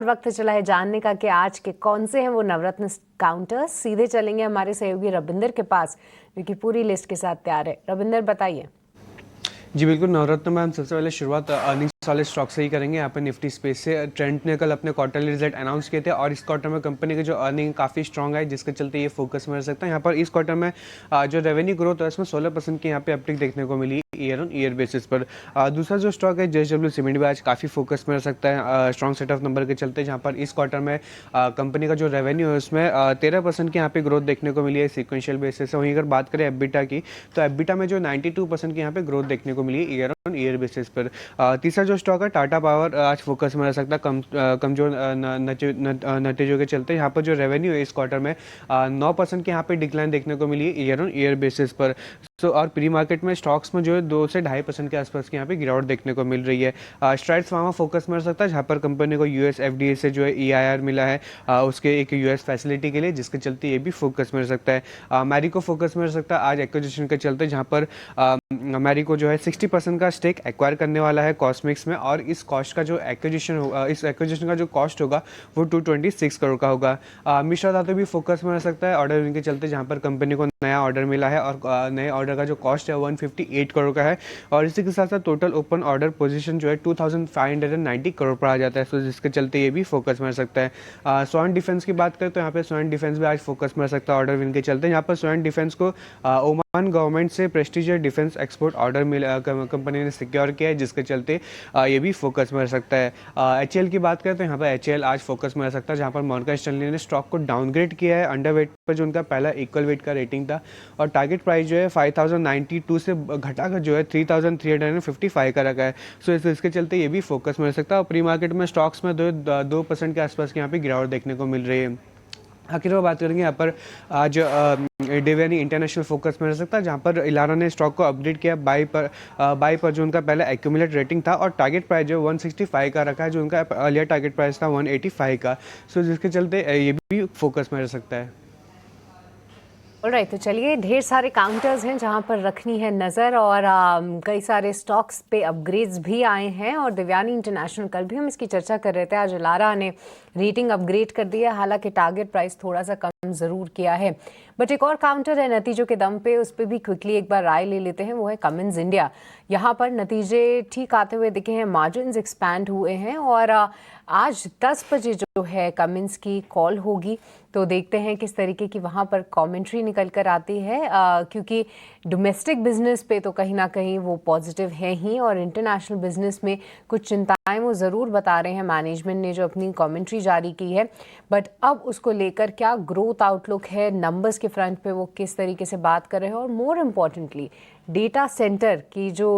वक्त चला है जानने का कि आज के कौन से हैं वो नवरत्न काउंटर्स। सीधे चलेंगे हमारे सहयोगी रविंदर के पास, जो कि पूरी लिस्ट के साथ तैयार है। रविंदर, बताइए। जी बिल्कुल, नवरत्न में हम सबसे पहले शुरुआत अर्निंग्स वाले स्टॉक से ही करेंगे। यहाँ पर निफ्टी स्पेस से ट्रेंड ने कल अपने क्वार्टरली रिजल्ट अनाउंस किए थे और इस क्वार्टर में कंपनी की जो अर्निंग काफ़ी स्ट्रॉन्ग है, जिसके चलते ये फोकस में रह सकता है। यहाँ पर इस क्वार्टर में जो रेवेन्यू ग्रोथ है उसमें 16% की यहाँ पे अपटिक देखने को मिली ईयर ऑन ईयर बेसिस पर। दूसरा जो स्टॉक है JSW सीमेंट भी आज काफ़ी फोकस में रह सकता है स्ट्रॉन्ग सेट ऑफ नंबर के चलते, जहाँ पर इस क्वार्टर में कंपनी का जो रेवेन्यू है उसमें 13% की यहाँ पे ग्रोथ देखने को मिली है सिक्वेंशियल बेसिस से। वहीं अगर बात करें एबिटा की, तो एबिटा में जो 92% की यहाँ पे ग्रोथ देखने को मिली ईयर ऑन ईयर बेसिस पर। तीसरा जो स्टॉक है टाटा पावर आज फोकस में रह सकता है कमजोर नतीजों के चलते। यहाँ पर जो रेवेन्यू है इस क्वार्टर में 9% की यहाँ पे डिक्लाइन देखने को मिली है ईयर ऑन ईयर बेसिस पर। और प्री मार्केट में स्टॉक्स में जो है 2 से 2.5% के आसपास की यहाँ पे गिरावट देखने को मिल रही है। स्ट्राइड्स फार्मा फोकस में रह सकता है, जहाँ पर कंपनी को US FDA से जो है EIR मिला है उसके एक US फैसिलिटी के लिए, जिसके चलते ये भी फोकस में रह सकता है। मैरिको फोकस में रह सकता है आज एक्विजिशन के चलते, जहाँ पर मैरिको जो है 60% का स्टेक एक्वायर करने वाला है कॉस्मिक्स में, और इस कॉस्ट का जो एक्विजिशन होगा, इस एक्विजिशन का जो कॉस्ट होगा वो 226 करोड़ का होगा। मिश्रा धातु भी फोकस में रह सकता है ऑर्डर विन के चलते, जहाँ पर कंपनी को नया ऑर्डर मिला है और नए ऑर्डर का जो कॉस्ट है 158 करोड़ का है, और इसी के साथ साथ टोटल ओपन ऑर्डर पोजीशन जो है 2590 करोड़ पर आ जाता है, तो जिसके चलते ये भी फोकस में रह सकता है। स्वर्ण डिफेंस की बात करें तो यहाँ पे स्वर्ण डिफेंस भी आज फोकस में रह सकता है ऑर्डर विन के चलते। यहाँ पर स्वर्ण डिफेंस को ओमान गवर्नमेंट से prestigious defence export order company ने सिक्योर किया है, जिसके चलते ये भी फोकस में रह सकता है। HAL की बात करें तो यहाँ पर HAL आज फोकस में रह सकता है, जहाँ पर मॉर्गन स्टैनली ने स्टॉक को डाउनग्रेड किया है अंडर वेट पर, जो उनका पहला इक्वल वेट का रेटिंग था, और टारगेट प्राइस जो है 5092 से घटाकर जो है 3355 का रखा है। सो इसके चलते ये भी फोकस में रह सकता है। और प्री मार्केट में स्टॉक्स में 2% के आसपास की यहाँ पे गिरावट देखने को मिल रही है। आखिर में बात करेंगे यहाँ पर आज डेवियानी इंटरनेशनल फोकस में रह सकता है, जहाँ पर इलारा ने स्टॉक को अपडेट किया बाई पर जो उनका पहला एक्यूमुलेट रेटिंग था, और टारगेट प्राइस जो 165 का रखा है, जो उनका अर्लियर टारगेट प्राइस था 185 का। सो जिसके चलते ये भी फोकस में रह सकता है। ऑलराइट, तो चलिए, ढेर सारे काउंटर्स हैं जहां पर रखनी है नज़र, और कई सारे स्टॉक्स पे अपग्रेड्स भी आए हैं, और देवयानी इंटरनेशनल, कल भी हम इसकी चर्चा कर रहे थे, आज इलारा ने रेटिंग अपग्रेड कर दिया, हालांकि टारगेट प्राइस थोड़ा सा कम ज़रूर किया है। बट एक और काउंटर है नतीजों के दम पे, उस पर भी क्विकली एक बार राय ले लेते हैं, वो है कमिंस इंडिया। यहाँ पर नतीजे ठीक आते हुए दिखे हैं, मार्जिन एक्सपैंड हुए हैं, और आज 10 बजे जो है कमिंस की कॉल होगी, तो देखते हैं किस तरीके की वहाँ पर कमेंट्री निकल कर आती है, क्योंकि डोमेस्टिक बिजनेस पे तो कहीं ना कहीं वो पॉजिटिव है ही, और इंटरनेशनल बिजनेस में कुछ चिंताएं वो ज़रूर बता रहे हैं मैनेजमेंट ने जो अपनी कमेंट्री जारी की है। बट अब उसको लेकर क्या ग्रोथ आउटलुक है, नंबर्स के फ्रंट पे वो किस तरीके से बात कर रहे हैं, और मोर इम्पॉर्टेंटली डेटा सेंटर की जो